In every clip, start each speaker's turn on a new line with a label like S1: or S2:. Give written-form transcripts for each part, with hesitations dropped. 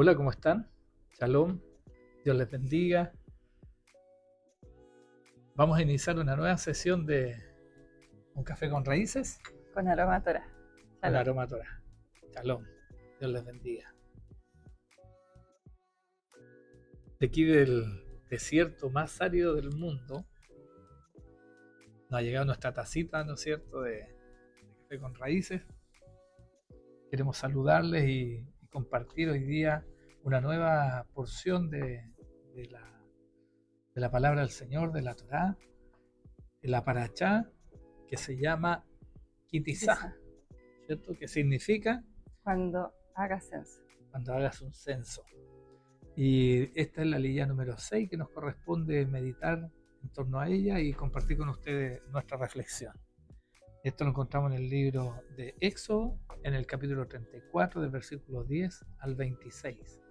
S1: Hola, ¿cómo están? Shalom, Dios les bendiga. Vamos a iniciar una nueva sesión de Un Café con Raíces
S2: Con aroma a Torah.
S1: con
S2: Shalom.
S1: aroma a Torah. Shalom, Dios les bendiga. De aquí del desierto más árido del mundo, nos ha llegado nuestra tacita, ¿no es cierto?, de Café con Raíces. Queremos saludarles y compartir hoy día una nueva porción de la palabra del Señor, de la Torá, de la Parashá, que se llama Kitizá, ¿cierto? Que significa
S2: Cuando hagas censo.
S1: cuando hagas un censo. Y esta es la lilla número 6 que nos corresponde meditar en torno a ella y compartir con ustedes nuestra reflexión. Esto lo encontramos en el libro de Éxodo, en el capítulo 34, del versículo 10 al 26.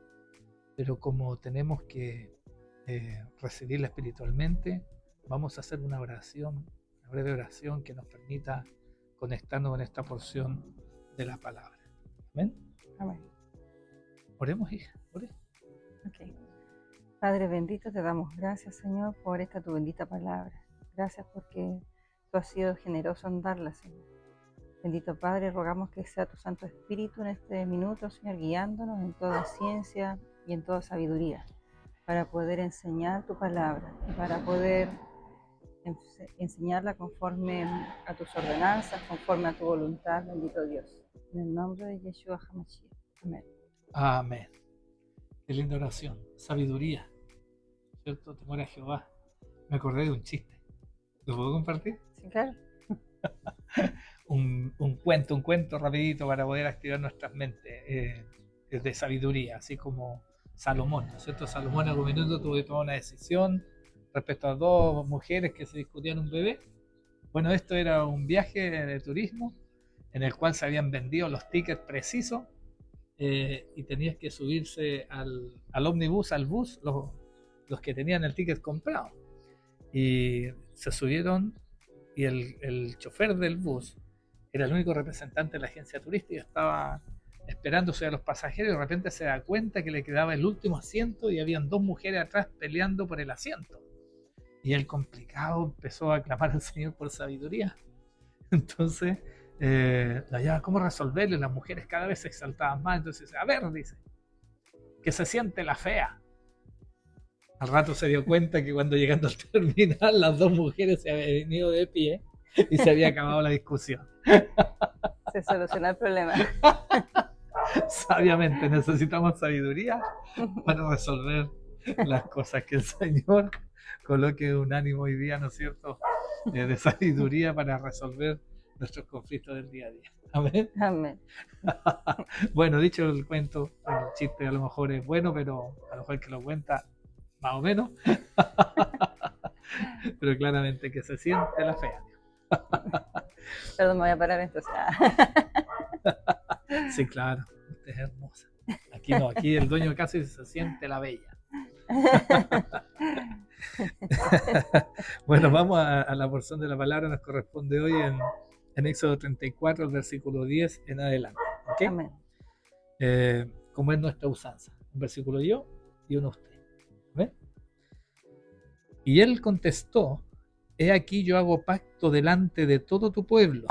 S1: Pero como tenemos que recibirla espiritualmente, vamos a hacer una oración, una breve oración que nos permita conectarnos con esta porción de la palabra. ¿Amén?
S2: Amén.
S1: Oremos, hija, oremos.
S2: Ok. Padre bendito, te damos gracias, Señor, por esta tu bendita palabra. Gracias porque tú has sido generoso en darla, Señor. Bendito Padre, rogamos que sea tu Santo Espíritu en este minuto, Señor, guiándonos en toda ciencia y en toda sabiduría, para poder enseñar tu palabra y para poder enseñarla conforme a tus ordenanzas, conforme a tu voluntad, bendito Dios. En el nombre de Yeshua HaMashiach. Amén.
S1: Amén. Qué linda oración. Sabiduría, ¿cierto? Temor a Jehová. Me acordé de un chiste. ¿Lo puedo compartir?
S2: Sí, claro.
S1: Un cuento rapidito para poder activar nuestras mentes de sabiduría, así como Salomón, ¿no es cierto? Salomón en algún minuto tuvo que tomar una decisión respecto a dos mujeres que se discutían un bebé. Bueno, esto era un viaje de turismo en el cual se habían vendido los tickets precisos y tenías que subirse al ómnibus, al bus, los que tenían el ticket comprado. Y se subieron y el chofer del bus era el único representante de la agencia turística, estaba esperándose a los pasajeros y de repente se da cuenta que le quedaba el último asiento y habían dos mujeres atrás peleando por el asiento. Y el complicado empezó a clamar al Señor por sabiduría. Entonces, ¿cómo resolverlo? Las mujeres cada vez se exaltaban más. Entonces, a ver, dice, que se siente la fea. Al rato se dio cuenta que cuando llegando al terminal, las dos mujeres se habían venido de pie y se había acabado la discusión.
S2: Se solucionó el problema.
S1: Sabiamente necesitamos sabiduría para resolver las cosas, que el Señor coloque un ánimo hoy día, ¿no es cierto?, de sabiduría para resolver nuestros conflictos del día a día. Amén.
S2: Amén.
S1: Bueno, dicho el cuento, el chiste a lo mejor es bueno, pero a lo mejor el que lo cuenta más o menos. Pero claramente que se siente la fea.
S2: Perdón, me voy a parar entonces.
S1: Sí, claro, usted es hermosa. Aquí no, aquí el dueño de casa dice, se siente la bella. Bueno, vamos a la porción de la palabra, nos corresponde hoy en Éxodo 34, el versículo 10 en adelante. ¿Okay?
S2: Amén.
S1: Como es nuestra usanza, un versículo yo y uno usted. ¿Ven? Y él contestó, he aquí yo hago pacto delante de todo tu pueblo,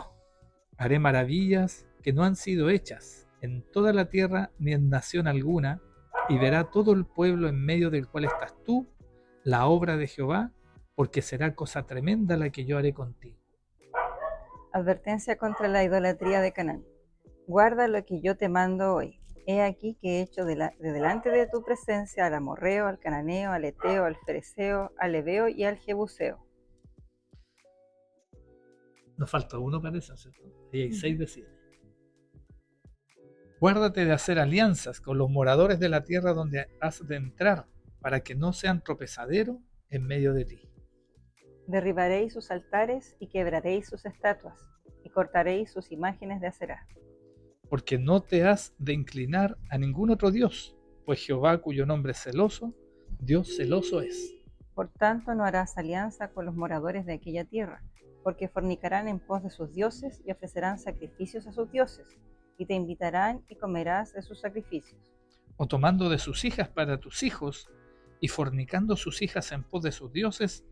S1: haré maravillas que no han sido hechas en toda la tierra ni en nación alguna, y verá todo el pueblo en medio del cual estás tú, la obra de Jehová, porque será cosa tremenda la que yo haré contigo.
S2: Advertencia contra la idolatría de Canaán. Guarda lo que yo te mando hoy. He aquí que he hecho de delante de tu presencia al amorreo, al cananeo, al eteo, al fereceo, al heveo y al jebuseo.
S1: Nos falta uno para eso, ¿cierto? Ahí hay 6 de 7. Guárdate de hacer alianzas con los moradores de la tierra donde has de entrar, para que no sean tropezadero en medio de ti.
S2: Derribaréis sus altares y quebraréis sus estatuas, y cortaréis sus imágenes de Aserá.
S1: Porque no te has de inclinar a ningún otro Dios, pues Jehová, cuyo nombre es celoso, Dios celoso es.
S2: Por tanto, no harás alianza con los moradores de aquella tierra, porque fornicarán en pos de sus dioses y ofrecerán sacrificios a sus dioses, y te invitarán y comerás de sus sacrificios.
S1: o tomando de sus hijas para tus hijos, y fornicando sus hijas en pos de sus dioses,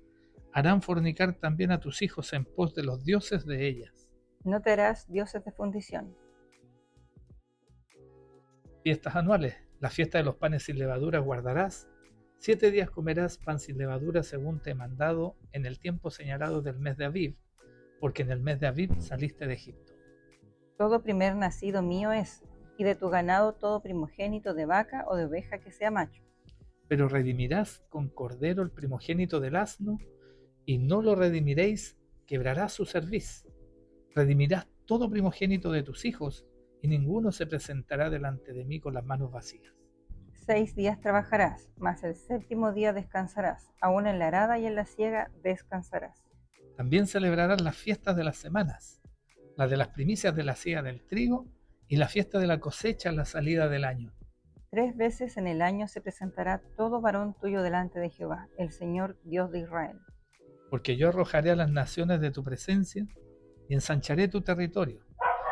S1: harán fornicar también a tus hijos en pos de los dioses de ellas.
S2: No te harás dioses de fundición.
S1: Fiestas anuales. La fiesta de los panes sin levadura guardarás. 7 días comerás pan sin levadura según te he mandado en el tiempo señalado del mes de Abib, porque en el mes de Abib saliste de Egipto.
S2: Todo primer nacido mío es, y de tu ganado todo primogénito de vaca o de oveja que sea macho.
S1: Pero redimirás con cordero el primogénito del asno, y no lo redimiréis, quebrarás su cerviz. Redimirás todo primogénito de tus hijos, y ninguno se presentará delante de mí con las manos vacías.
S2: 6 días trabajarás, mas el 7º día descansarás, aún en la arada y en la siega descansarás.
S1: También celebrarás las fiestas de las semanas, la de las primicias de la siega del trigo, y la fiesta de la cosecha a la salida del año.
S2: 3 veces en el año se presentará todo varón tuyo delante de Jehová, el Señor Dios de Israel.
S1: Porque yo arrojaré a las naciones de tu presencia, y ensancharé tu territorio,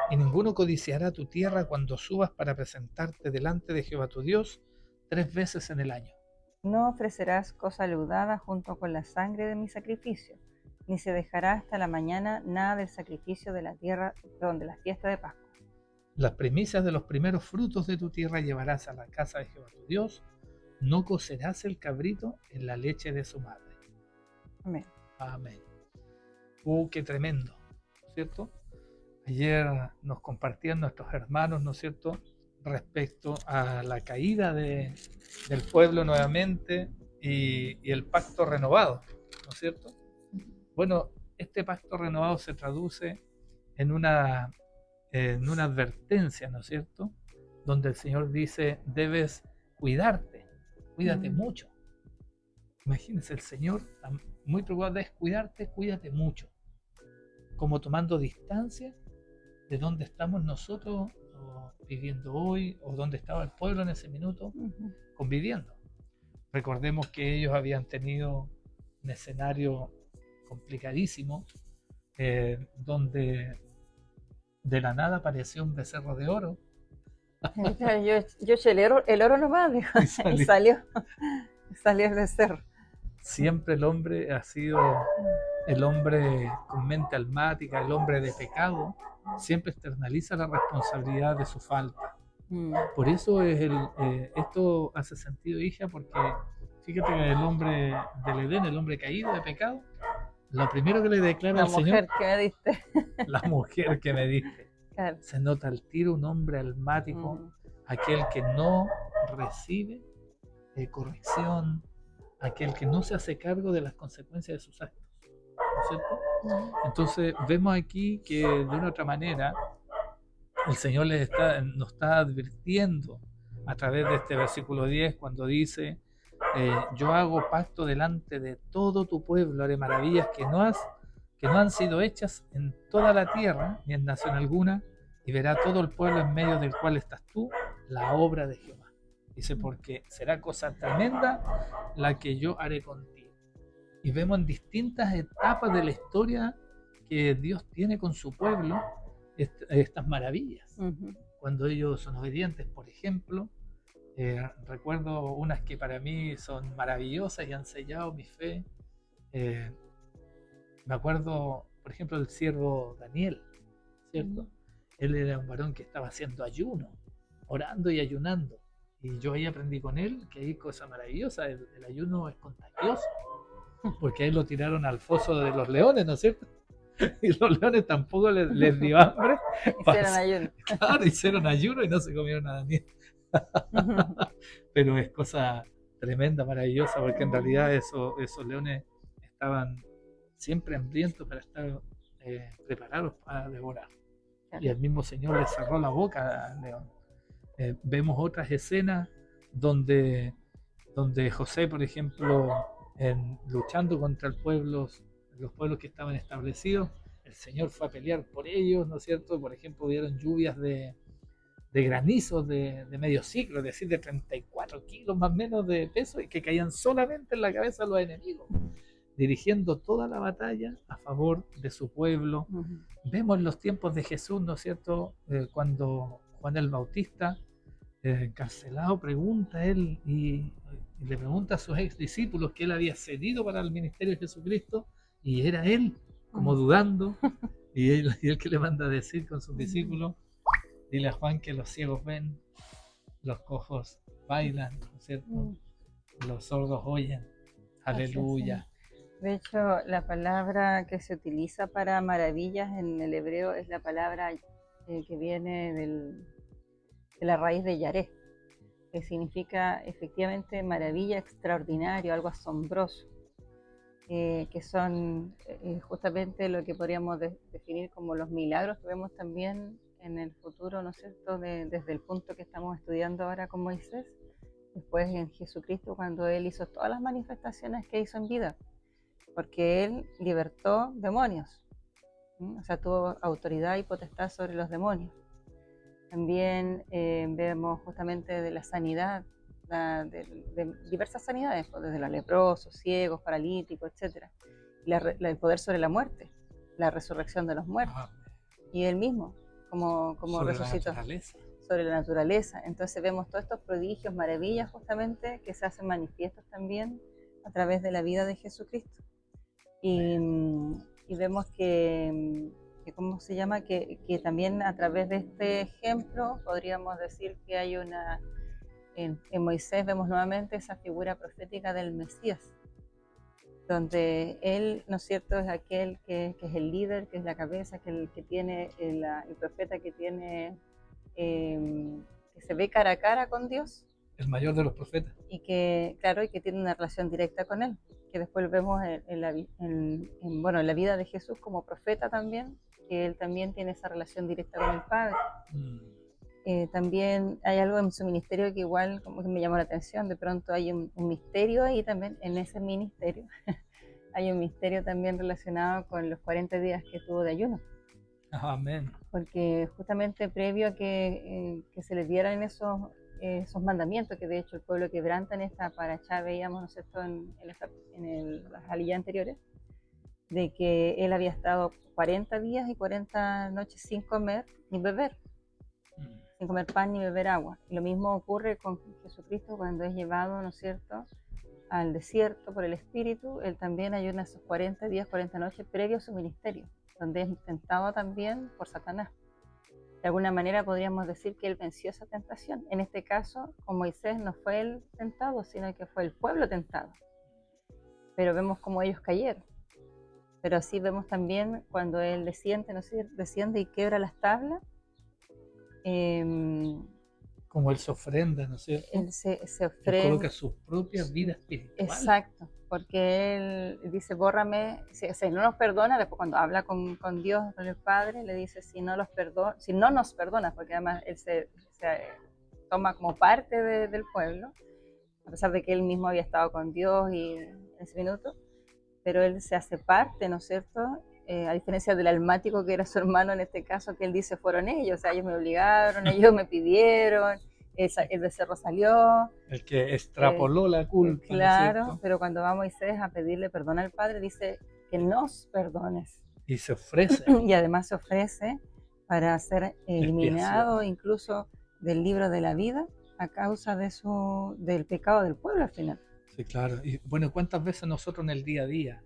S1: y ninguno codiciará tu tierra cuando subas para presentarte delante de Jehová tu Dios 3 veces en el año.
S2: No ofrecerás cosa leudada junto con la sangre de mi sacrificio, ni se dejará hasta la mañana nada del sacrificio de la tierra, de la fiesta de Pascua.
S1: Las primicias de los primeros frutos de tu tierra llevarás a la casa de Jehová tu Dios, no cocerás el cabrito en la leche de su madre.
S2: Amén.
S1: Amén. Qué tremendo, ¿no es cierto? Ayer nos compartían nuestros hermanos, ¿no es cierto?, respecto a la caída del pueblo nuevamente y el pacto renovado, ¿no es cierto? Bueno, este pacto renovado se traduce en una advertencia, ¿no es cierto?, donde el Señor dice, debes cuídate mucho. Imagínense, el Señor está muy preocupado de cuídate mucho, como tomando distancia de dónde estamos nosotros viviendo hoy, o dónde estaba el pueblo en ese minuto conviviendo. Recordemos que ellos habían tenido un escenario complicadísimo, donde de la nada apareció un becerro de oro.
S2: Yo eché el oro nomás, dijo, y salió el becerro.
S1: Siempre el hombre ha sido el hombre con mente almática, el hombre de pecado, siempre externaliza la responsabilidad de su falta. Por eso esto hace sentido, hija, porque fíjate que el hombre del Edén, el hombre caído de pecado, lo primero que le declara al Señor,
S2: que me diste.
S1: la mujer que me diste.
S2: Claro.
S1: Se nota al tiro un hombre almático, aquel que no recibe corrección, aquel que no se hace cargo de las consecuencias de sus actos, ¿no es cierto? Entonces vemos aquí que de una u otra manera el Señor nos está advirtiendo a través de este versículo 10 cuando dice, yo hago pacto delante de todo tu pueblo, haré maravillas que no han sido hechas en toda la tierra, ni en nación alguna, y verá todo el pueblo en medio del cual estás tú, la obra de Jehová. Dice, porque será cosa tremenda la que yo haré contigo. Y vemos en distintas etapas de la historia que Dios tiene con su pueblo estas maravillas. Cuando ellos son obedientes, por ejemplo, recuerdo unas que para mí son maravillosas y han sellado mi fe. Me acuerdo, por ejemplo, del siervo Daniel, ¿cierto? Él era un varón que estaba haciendo ayuno, orando y ayunando. Y yo ahí aprendí con él que hay cosa maravillosa, el ayuno es contagioso, porque ahí lo tiraron al foso de los leones, ¿no es cierto? Y los leones tampoco les dio hambre.
S2: Hicieron ayuno.
S1: Claro, hicieron ayuno y no se comieron a Daniel. Pero es cosa tremenda, maravillosa, porque en realidad esos leones estaban siempre hambrientos para estar preparados para devorar. Y el mismo Señor le cerró la boca al león. Vemos otras escenas donde José, por ejemplo, luchando contra los pueblos que estaban establecidos, el Señor fue a pelear por ellos, ¿no es cierto? Por ejemplo, hubieron lluvias de granizos de medio ciclo, es decir, de 34 kilos más o menos de peso, y que caían solamente en la cabeza de los enemigos, dirigiendo toda la batalla a favor de su pueblo. Vemos en los tiempos de Jesús, ¿no es cierto?, cuando Juan el Bautista encarcelado, pregunta él y le pregunta a sus ex discípulos que él había cedido para el ministerio de Jesucristo y era él, como dudando, y él que le manda a decir con sus discípulos, dile a Juan que los ciegos ven, los cojos bailan, ¿no es cierto? Los sordos oyen, aleluya.
S2: De hecho, la palabra que se utiliza para maravillas en el hebreo es la palabra que viene de la raíz de yaré, que significa efectivamente maravilla, extraordinario, algo asombroso, que son justamente lo que podríamos definir como los milagros que vemos también en el futuro, ¿no es cierto?, desde el punto que estamos estudiando ahora con Moisés, después en Jesucristo, cuando Él hizo todas las manifestaciones que hizo en vida, porque Él libertó demonios, o sea, tuvo autoridad y potestad sobre los demonios. También vemos justamente de la sanidad, de diversas sanidades, pues, desde los leprosos, ciegos, paralíticos, etc. El poder sobre la muerte, la resurrección de los muertos, y Él mismo, como resucitó. Sobre la naturaleza. Entonces vemos todos estos prodigios, maravillas justamente que se hacen manifiestos también a través de la vida de Jesucristo. Y vemos que ¿cómo se llama? Que también a través de este ejemplo podríamos decir que hay en Moisés vemos nuevamente esa figura profética del Mesías, donde él, ¿no es cierto?, es aquel que es el líder, que es la cabeza, que tiene el profeta que tiene que se ve cara a cara con Dios,
S1: el mayor de los profetas,
S2: y que claro, y que tiene una relación directa con él, que después lo vemos en la vida de Jesús como profeta también, que él también tiene esa relación directa con el Padre. También hay algo en su ministerio que igual como que me llamó la atención, de pronto hay un misterio ahí también, en ese ministerio hay un misterio también relacionado con los 40 días que tuvo de ayuno.
S1: Amén.
S2: Porque justamente previo a que se les dieran esos mandamientos, que de hecho el pueblo quebranta en esta parachá, veíamos, ¿no es cierto?, en las aliyah anteriores, de que él había estado 40 días y 40 noches sin comer ni beber, sin comer pan ni beber agua. Y lo mismo ocurre con Jesucristo cuando es llevado, ¿no es cierto?, al desierto por el Espíritu. Él también ayuna esos 40 días, 40 noches previo a su ministerio, donde es tentado también por Satanás. De alguna manera podríamos decir que él venció esa tentación. En este caso, con Moisés no fue él tentado, sino que fue el pueblo tentado. Pero vemos cómo ellos cayeron. Pero así vemos también cuando él desciende, ¿no? Desciende y quiebra las tablas.
S1: Como él se ofrenda, ¿no es cierto?
S2: Él se ofrenda.
S1: Él coloca su propia vida espiritual.
S2: Exacto, porque él dice, bórrame, si no nos perdona, después cuando habla con Dios, con el Padre, le dice, si no nos perdonas, porque además él se toma como parte del pueblo, a pesar de que él mismo había estado con Dios y en ese minuto, pero él se hace parte, ¿no es cierto? A diferencia del almático que era su hermano en este caso, que él dice, fueron ellos, o sea, ellos me obligaron, ellos me pidieron, el becerro salió.
S1: El que extrapoló la culpa.
S2: Claro,
S1: ¿no es
S2: pero cuando va Moisés a pedirle perdón al Padre, dice que nos perdones.
S1: Y se ofrece.
S2: Y además se ofrece para ser eliminado incluso del libro de la vida a causa del pecado del pueblo al final.
S1: Sí, claro. Y bueno, ¿cuántas veces nosotros en el día a día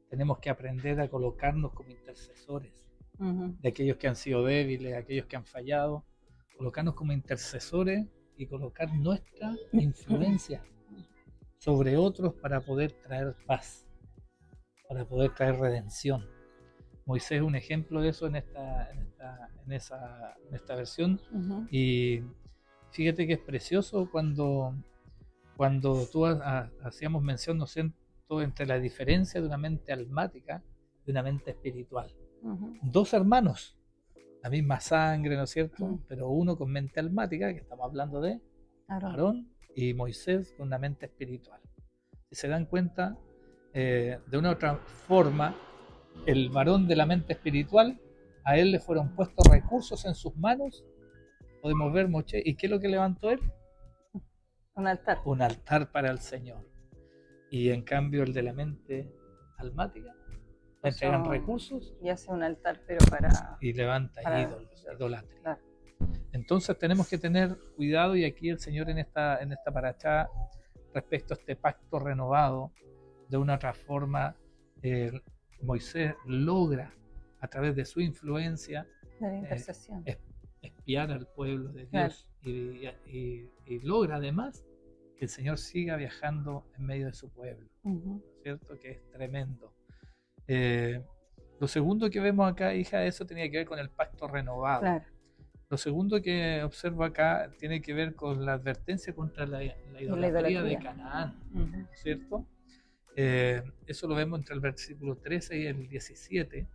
S1: tenemos que aprender a colocarnos como intercesores de aquellos que han sido débiles, aquellos que han fallado? Colocarnos como intercesores y colocar nuestra influencia sobre otros para poder traer paz, para poder traer redención. Moisés es un ejemplo de eso en esta versión. Y fíjate que es precioso cuando tú hacíamos mención, ¿no es cierto?, entre la diferencia de una mente almática y una mente espiritual. Dos hermanos, la misma sangre, ¿no es cierto? Pero uno con mente almática, que estamos hablando de Aarón, y Moisés con una mente espiritual. Si se dan cuenta, de una u otra forma, el varón de la mente espiritual, a él le fueron puestos recursos en sus manos, podemos ver, Moche, ¿y qué es lo que levantó él?
S2: Un altar.
S1: Un altar para el Señor. Y en cambio el de la mente almática, le entregan recursos
S2: y hace un altar, pero para...
S1: Y levanta ídolos, idolatría. Claro. Entonces tenemos que tener cuidado, y aquí el Señor en esta parachá, respecto a este pacto renovado, de una otra forma, eh, Moisés logra, a través de su influencia,
S2: De la intercesión.
S1: espiar al pueblo de
S2: Claro.
S1: Dios, y logra además que el Señor siga viajando en medio de su pueblo, ¿cierto? Que es tremendo. Lo segundo que vemos acá, hija, eso tenía que ver con el pacto renovado.
S2: Claro.
S1: Lo segundo que observo acá tiene que ver con la advertencia contra la idolatría de Canaán, ¿cierto? Eso lo vemos entre el versículo 13 y el 17.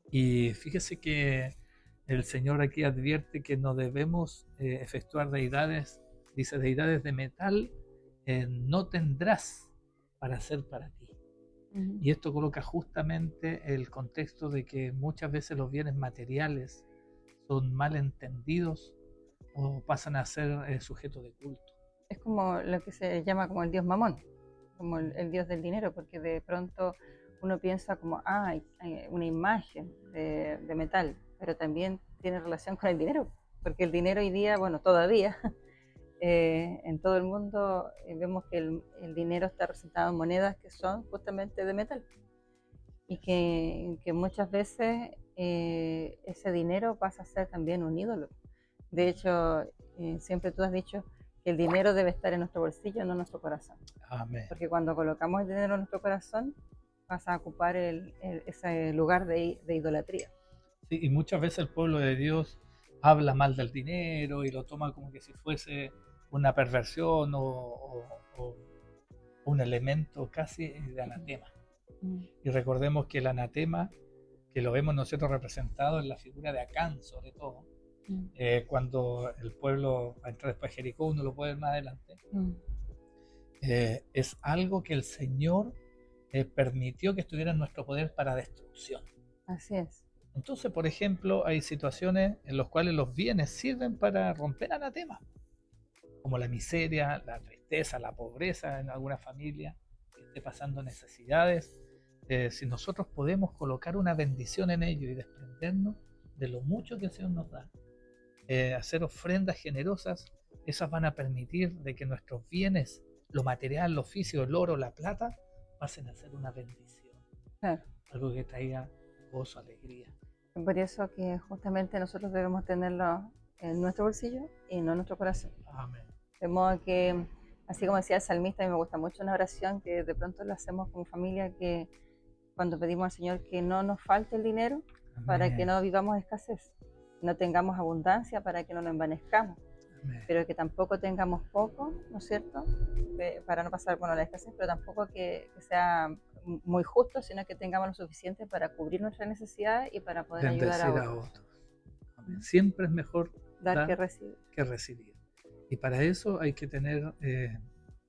S1: Y fíjese que el Señor aquí advierte que no debemos efectuar deidades, dice, deidades de metal no tendrás para hacer para ti. Y esto coloca justamente el contexto de que muchas veces los bienes materiales son mal entendidos o pasan a ser sujetos de culto.
S2: Es como lo que se llama como el dios Mamón, como el dios del dinero, porque de pronto uno piensa como, hay una imagen de metal, pero también tiene relación con el dinero, porque el dinero hoy día, bueno, todavía, en todo el mundo vemos que el dinero está representado en monedas que son justamente de metal, y que muchas veces ese dinero pasa a ser también un ídolo. De hecho, siempre tú has dicho que el dinero debe estar en nuestro bolsillo, no en nuestro corazón.
S1: Amén.
S2: Porque cuando colocamos el dinero en nuestro corazón, pasa a ocupar ese lugar de idolatría.
S1: Sí, y muchas veces el pueblo de Dios habla mal del dinero y lo toma como que si fuese una perversión o un elemento casi de anatema. Y recordemos que el anatema, que lo vemos nosotros representado en la figura de Acán, sobre todo, cuando el pueblo va a entrar después a Jericó, uno lo puede ver más adelante, es algo que el Señor permitió que estuviera en nuestro poder para destrucción.
S2: Así es.
S1: Entonces, por ejemplo, hay situaciones en las cuales los bienes sirven para romper anatemas, como la miseria, la tristeza, la pobreza en alguna familia que esté pasando necesidades. Si nosotros podemos colocar una bendición en ello y desprendernos de lo mucho que el Señor nos da, hacer ofrendas generosas, esas van a permitir de que nuestros bienes, lo material, lo oficio, el oro, la plata, pasen a ser una bendición.
S2: Claro.
S1: Algo que traiga gozo, alegría.
S2: Por eso que justamente nosotros debemos tenerlo en nuestro bolsillo y no en nuestro corazón.
S1: Amén.
S2: De modo que, así como decía el salmista, a mí me gusta mucho una oración que de pronto la hacemos como familia, que cuando pedimos al Señor que no nos falte el dinero, amén, para que no vivamos escasez, no tengamos abundancia para que no nos envanezcamos, amén, pero que tampoco tengamos poco, ¿no es cierto? Para no pasar con la escasez, pero tampoco que sea muy justo, sino que tengamos lo suficiente para cubrir nuestras necesidades y para poder ayudar a otros.
S1: Siempre es mejor
S2: dar
S1: que recibir. Y para eso hay que tener,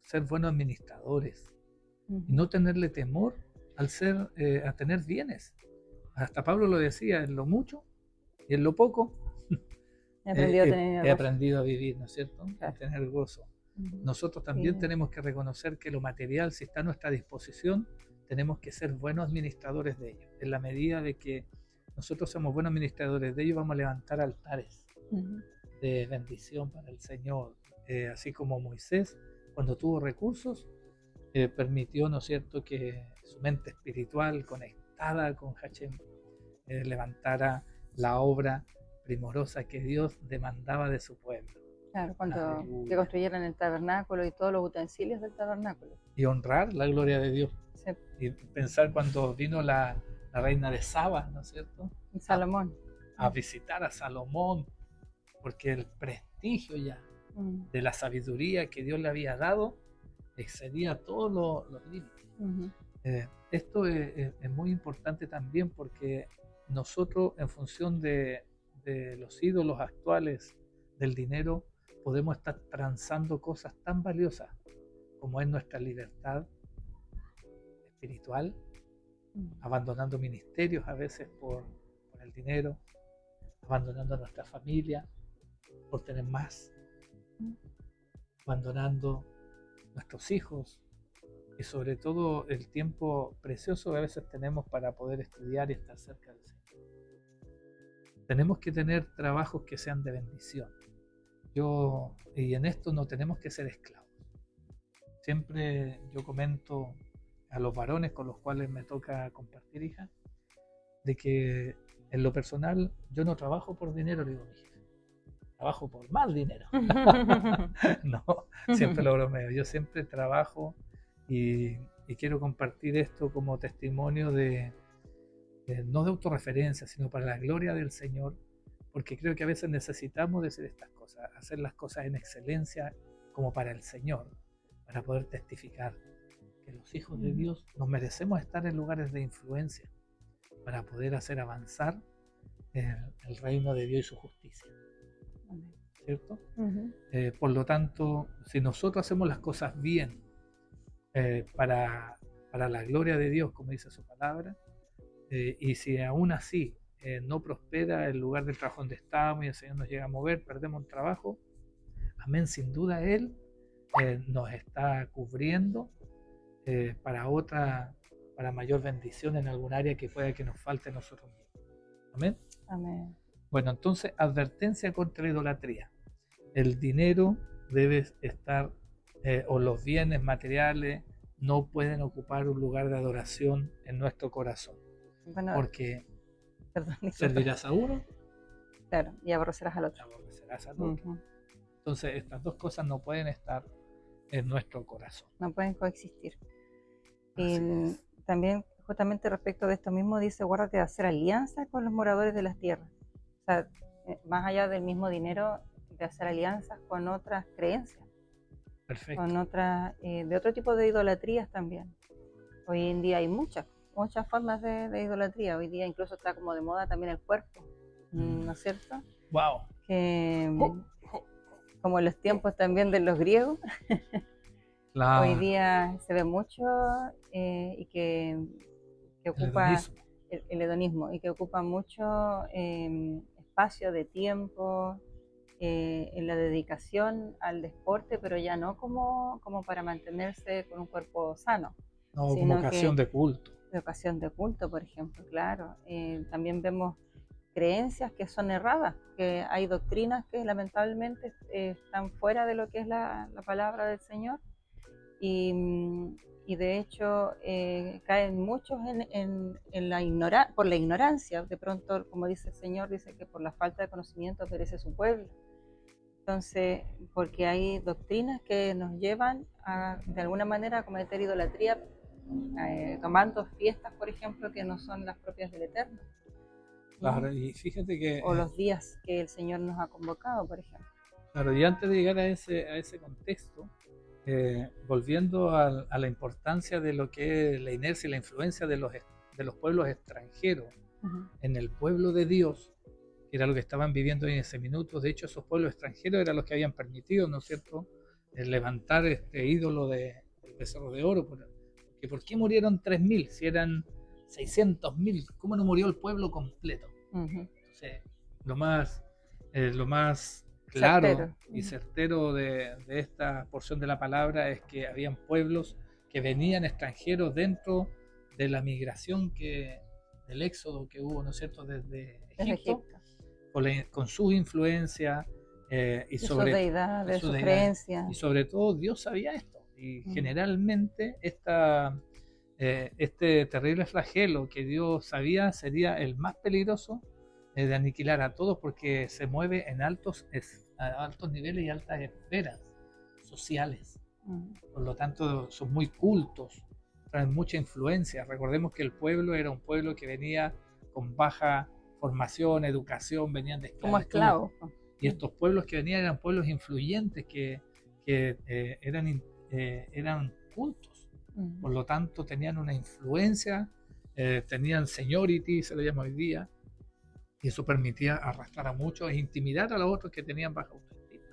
S1: ser buenos administradores, y no tenerle temor a tener bienes. Hasta Pablo lo decía, en lo mucho y en lo poco he aprendido a vivir, ¿no es cierto? Claro. A tener gozo. Nosotros también tenemos que reconocer que lo material, si está a nuestra disposición, tenemos que ser buenos administradores de ello. En la medida de que nosotros somos buenos administradores de ello, vamos a levantar altares de bendición para el Señor. Así como Moisés, cuando tuvo recursos, permitió, ¿no es cierto?, que su mente espiritual conectada con Hachem levantara la obra primorosa que Dios demandaba de su pueblo.
S2: Claro, cuando que construyeran el tabernáculo y todos los utensilios del tabernáculo.
S1: Y honrar la gloria de Dios.
S2: Sí.
S1: Y pensar cuando vino la reina de Saba, ¿no es cierto?,
S2: Salomón,
S1: a visitar a Salomón, porque el prestigio ya de la sabiduría que Dios le había dado excedía todos los límites. Esto es muy importante también, porque nosotros, en función de los ídolos actuales del dinero, podemos estar transando cosas tan valiosas como es nuestra libertad espiritual, abandonando ministerios a veces por el dinero, abandonando a nuestra familia por tener más, abandonando nuestros hijos y sobre todo el tiempo precioso que a veces tenemos para poder estudiar y estar cerca del Señor. tenemos que tener trabajos que sean de bendición. Y en esto no tenemos que ser esclavos. Siempre yo comento a los varones con los cuales me toca compartir, hija, de que en lo personal yo no trabajo por dinero, le digo a mi jefe, trabajo por más dinero. No, siempre lo bromeo. Yo siempre trabajo y quiero compartir esto como testimonio no de autorreferencia, sino para la gloria del Señor, porque creo que a veces necesitamos decir estas cosas, hacer las cosas en excelencia como para el Señor, para poder testificar que los hijos de Dios nos merecemos estar en lugares de influencia para poder hacer avanzar el reino de Dios y su justicia. ¿Cierto? Por lo tanto, si nosotros hacemos las cosas bien para la gloria de Dios, como dice su palabra, y si aún así no prospera el lugar del trabajo donde estamos y el Señor nos llega a mover, perdemos un trabajo, amén, sin duda Él nos está cubriendo para mayor bendición en algún área que pueda que nos falte a nosotros mismos. Amén.
S2: Amén.
S1: Bueno, entonces, advertencia contra la idolatría. El dinero debe estar, o los bienes materiales no pueden ocupar un lugar de adoración en nuestro corazón.
S2: Bueno,
S1: porque
S2: perdón,
S1: servirás a uno,
S2: claro, y aborrecerás al otro.
S1: Aborrecerás al otro. Entonces, estas dos cosas no pueden estar en nuestro corazón.
S2: No pueden coexistir. Y también, justamente respecto de esto mismo, dice: guárdate de hacer alianza con los moradores de las tierras. O sea, más allá del mismo dinero, de hacer alianzas con otras creencias.
S1: Perfecto.
S2: Con otras, de otro tipo de idolatrías también. Hoy en día hay muchas formas de idolatría. Hoy día incluso está como de moda también el cuerpo, ¿no es cierto?
S1: Wow.
S2: Como en los tiempos también de los griegos.
S1: Claro.
S2: Hoy día se ve mucho y que ocupa el hedonismo, y que ocupa mucho espacio de tiempo en la dedicación al deporte, pero ya no como para mantenerse con un cuerpo sano.
S1: No, como ocasión de culto.
S2: De ocasión de culto, por ejemplo, claro. También vemos creencias que son erradas, que hay doctrinas que lamentablemente están fuera de lo que es la palabra del Señor, y de hecho caen muchos por la ignorancia. De pronto, como dice el Señor, dice que por la falta de conocimiento perece su pueblo. Entonces, porque hay doctrinas que nos llevan de alguna manera a cometer idolatría, tomando fiestas, por ejemplo, que no son las propias del Eterno.
S1: Claro, y fíjate que...
S2: O los días que el Señor nos ha convocado, por ejemplo.
S1: Claro, y antes de llegar a ese contexto, volviendo a la importancia de lo que es la inercia y la influencia de los pueblos extranjeros en el pueblo de Dios, que era lo que estaban viviendo en ese minuto. De hecho, esos pueblos extranjeros eran los que habían permitido, ¿no es cierto?, levantar este ídolo del becerro de oro. Porque ¿por qué murieron 3.000 si eran 600.000? ¿Cómo no murió el pueblo completo? Entonces, lo más claro certero y certero de esta porción de la palabra es que habían pueblos que venían extranjeros dentro de la migración del éxodo que hubo, ¿no es cierto?, desde Egipto. Con sus influencias y sobre
S2: su deidad, de sus creencias.
S1: Y sobre todo Dios sabía esto. Y generalmente este terrible flagelo que Dios sabía sería el más peligroso de aniquilar a todos, porque se mueve en altos niveles y altas esferas sociales. Por lo tanto, son muy cultos, traen mucha influencia. Recordemos que el pueblo era un pueblo que venía con baja formación, educación, venían de esclavitud.
S2: Como esclavos.
S1: Y estos pueblos que venían eran pueblos influyentes que eran cultos. Por lo tanto, tenían una influencia, tenían seniority, se le llama hoy día, y eso permitía arrastrar a muchos e intimidar a los otros que tenían baja autoestima.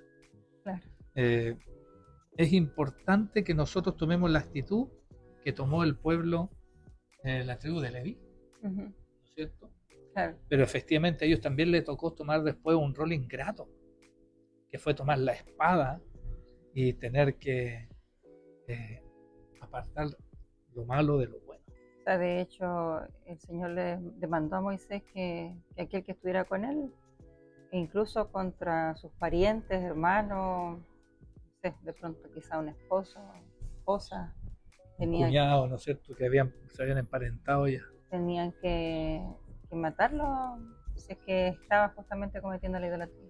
S2: Claro.
S1: Es importante que nosotros tomemos la actitud que tomó el pueblo, la tribu de Leví, ¿no es cierto?
S2: Claro.
S1: Pero efectivamente a ellos también les tocó tomar después un rol ingrato, que fue tomar la espada y tener que apartar lo malo de lo bueno.
S2: sea, de hecho, el Señor le demandó a Moisés que aquel que estuviera con él, e incluso contra sus parientes, hermanos, no sé, de pronto quizá un esposo, esposa,
S1: Un
S2: tenía,
S1: cuñado, ¿no es cierto?, que se habían emparentado ya.
S2: tenían que matarlo si es que estaba justamente cometiendo la idolatría.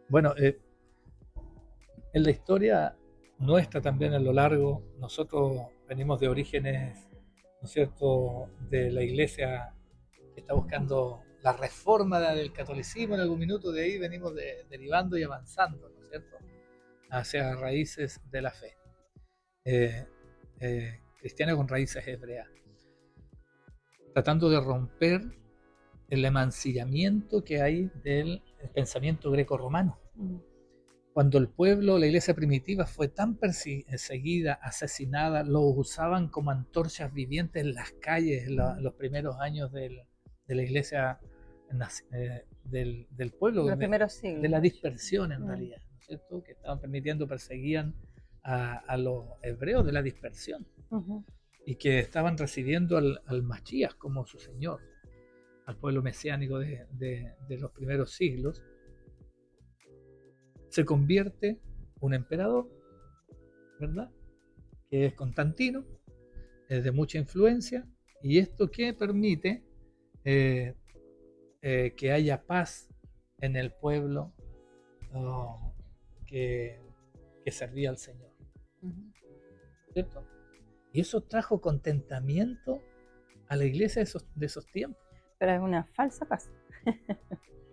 S1: Bueno, en la historia nuestra también a lo largo, nosotros venimos de orígenes, ¿no es cierto?, de la iglesia que está buscando la reforma del catolicismo en algún minuto, de ahí venimos derivando y avanzando, ¿no es cierto?, hacia raíces de la fe. Eh, Cristiana con raíces hebreas, tratando de romper el emancillamiento que hay del pensamiento greco-romano. Cuando el pueblo, la iglesia primitiva fue tan perseguida, asesinada, lo usaban como antorchas vivientes en las calles en los primeros años de la iglesia del pueblo,
S2: Los primeros siglos.
S1: de la dispersión en realidad, ¿no es cierto?, que estaban permitiendo, perseguían a los hebreos de la dispersión y que estaban recibiendo al Masías como su Señor, al pueblo mesiánico de los primeros siglos. Se convierte un emperador, ¿verdad?, que es Constantino, es de mucha influencia, y esto que permite que haya paz en el pueblo que servía al Señor, ¿cierto? Y eso trajo contentamiento a la iglesia de esos tiempos.
S2: Pero es una falsa paz.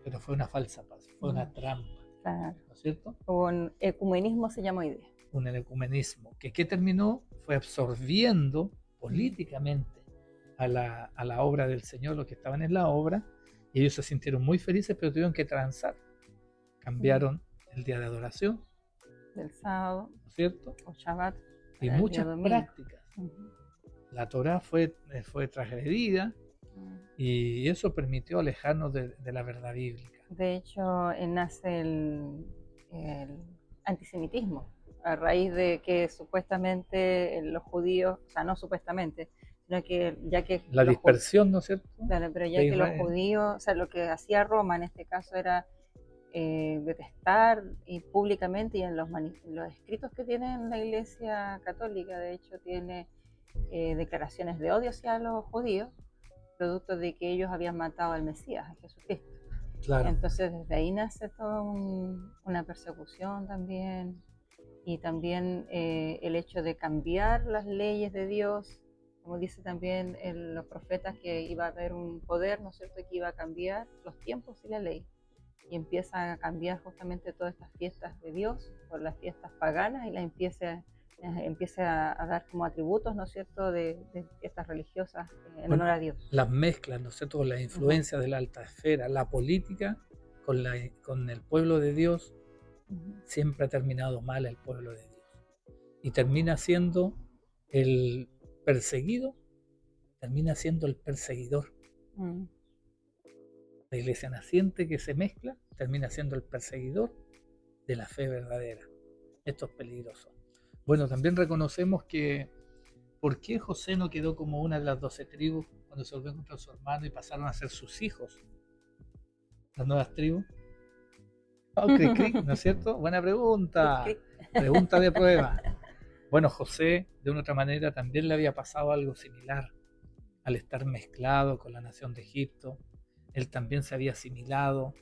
S1: Pero fue una falsa paz, fue una trampa.
S2: Claro.
S1: ¿No es cierto?
S2: Un ecumenismo se llama hoy día.
S1: Un ecumenismo que terminó, fue absorbiendo políticamente a la obra del Señor, los que estaban en la obra, y ellos se sintieron muy felices, pero tuvieron que transar. Cambiaron el día de adoración,
S2: del sábado,
S1: ¿no es cierto?,
S2: o Shabbat,
S1: y muchas prácticas. La Torá fue transgredida, y eso permitió alejarnos de la verdad bíblica.
S2: De hecho, nace el antisemitismo a raíz de que supuestamente los judíos, o sea, no supuestamente, sino que ya que
S1: la dispersión, ¿no es cierto?,
S2: claro, pero ya que los judíos, o sea, lo que hacía Roma en este caso era detestar y públicamente, y en los escritos que tiene en la Iglesia Católica, de hecho, tiene declaraciones de odio hacia los judíos, producto de que ellos habían matado al Mesías, a Jesucristo. Claro. Entonces desde ahí nace toda una persecución también, y también el hecho de cambiar las leyes de Dios, como dice también los profetas, que iba a haber un poder, ¿no es cierto?, que iba a cambiar los tiempos y la ley, y empieza a cambiar justamente todas estas fiestas de Dios por las fiestas paganas, y las empieza a dar como atributos, ¿no es cierto?, de fiestas religiosas en honor a Dios.
S1: Las mezclas, ¿no es cierto?, con la influencia de la alta esfera, la política con el pueblo de Dios, siempre ha terminado mal el pueblo de Dios. Y termina siendo el perseguido, termina siendo el perseguidor. La iglesia naciente que se mezcla termina siendo el perseguidor de la fe verdadera. Esto es peligroso. Bueno, también reconocemos que ¿por qué José no quedó como una de las 12 tribus cuando se volvió contra su hermano y pasaron a ser sus hijos las nuevas tribus? Oh, cric, cric, ¿no es cierto? Buena pregunta. Pregunta de prueba. Bueno, José, de una otra manera, también le había pasado algo similar al estar mezclado con la nación de Egipto. Él también se había asimilado.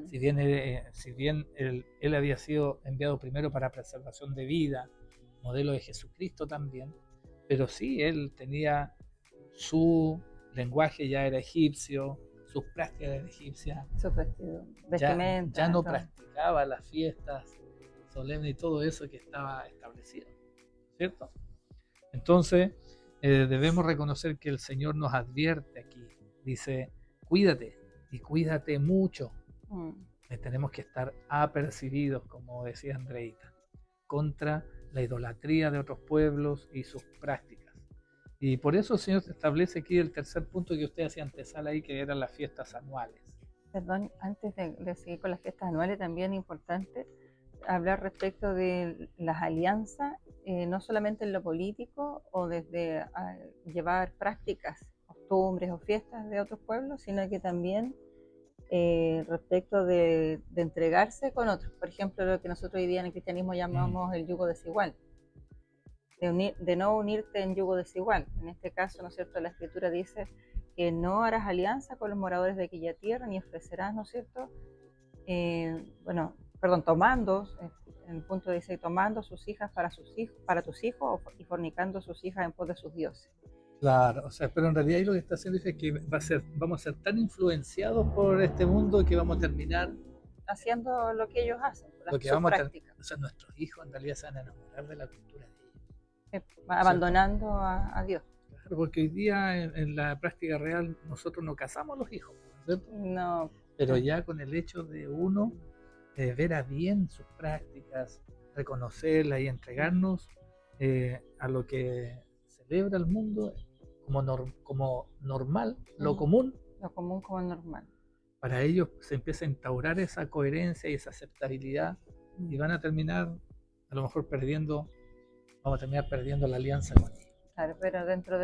S1: Si bien él había sido enviado primero para preservación de vida, modelo de Jesucristo también, pero sí, él tenía su lenguaje, ya era egipcio, sus prácticas eran egipcias,
S2: su vestimenta,
S1: ya no practicaba las fiestas solemnes y todo eso que estaba establecido, ¿cierto? Entonces debemos reconocer que el Señor nos advierte aquí, dice, cuídate y cuídate mucho. Tenemos que estar apercibidos, como decía Andreita, contra la idolatría de otros pueblos y sus prácticas. Y por eso el Señor establece aquí el tercer punto que usted hacía antesala ahí, que eran las fiestas anuales.
S2: Perdón, antes de seguir con las fiestas anuales, también es importante hablar respecto de las alianzas, no solamente en lo político o desde llevar prácticas costumbres o fiestas de otros pueblos, sino que también respecto de entregarse con otros. Por ejemplo, lo que nosotros hoy día en el cristianismo llamamos el yugo desigual, de no unirte en yugo desigual. En este caso, ¿no es cierto?, la Escritura dice que no harás alianza con los moradores de aquella tierra, ni ofrecerás, ¿no es cierto?, tomando, en el punto dice, tomando sus hijas para tus hijos y fornicando sus hijas en pos de sus dioses.
S1: Claro, o sea, pero en realidad ahí lo que está haciendo es que vamos a ser tan influenciados por este mundo que vamos a terminar
S2: haciendo lo que ellos hacen,
S1: lo que
S2: sus
S1: vamos
S2: prácticas.
S1: o sea, nuestros hijos en realidad se van a enamorar de la cultura de ellos.
S2: Abandonando a Dios.
S1: Claro, porque hoy día en la práctica real nosotros no casamos a los hijos, ¿cierto?
S2: No.
S1: Pero ya con el hecho de uno ver a bien sus prácticas, reconocerlas y entregarnos a lo que celebra el mundo como normal, lo común.
S2: Lo común como normal.
S1: Para ellos se empieza a instaurar esa coherencia y esa aceptabilidad y van a terminar a lo mejor vamos a terminar perdiendo la alianza con ellos.
S2: Claro, pero dentro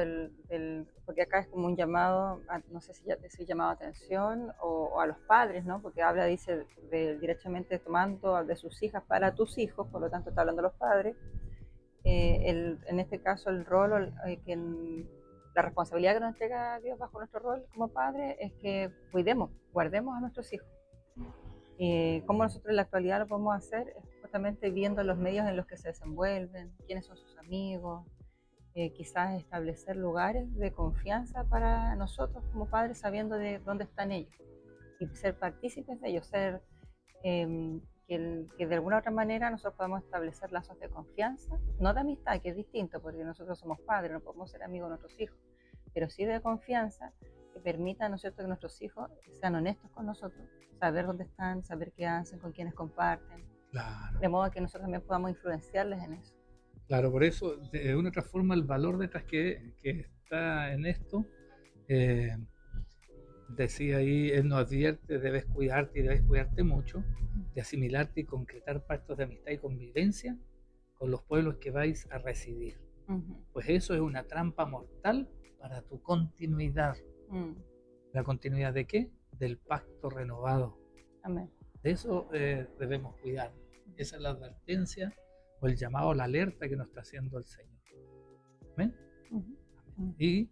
S2: porque acá es como un llamado, no sé si llamado a atención o a los padres, ¿no? Porque dice directamente tomando de sus hijas para tus hijos, por lo tanto está hablando de los padres. En este caso el rol, la responsabilidad que nos entrega Dios bajo nuestro rol como padres es que guardemos a nuestros hijos. ¿Cómo nosotros en la actualidad lo podemos hacer? Es justamente viendo los medios en los que se desenvuelven, quiénes son sus amigos, quizás establecer lugares de confianza para nosotros como padres, sabiendo de dónde están ellos y ser partícipes de ellos, que de alguna otra manera nosotros podemos establecer lazos de confianza, no de amistad, que es distinto, porque nosotros somos padres, no podemos ser amigos de nuestros hijos, pero sí de confianza que permita, ¿no es cierto?, que nuestros hijos sean honestos con nosotros, saber dónde están, saber qué hacen, con quiénes comparten,
S1: claro.
S2: De modo que nosotros también podamos influenciarles en eso.
S1: Claro, por eso, de una otra forma, el valor detrás que está en esto, decía ahí, él nos advierte, debes cuidarte y debes cuidarte mucho, de asimilarte y concretar pactos de amistad y convivencia con los pueblos que vais a residir. Pues eso es una trampa mortal para tu continuidad. ¿La continuidad de qué? Del pacto renovado.
S2: Amén.
S1: De eso debemos cuidar. Esa es la advertencia o el llamado, la alerta que nos está haciendo el Señor. ¿Amén? Y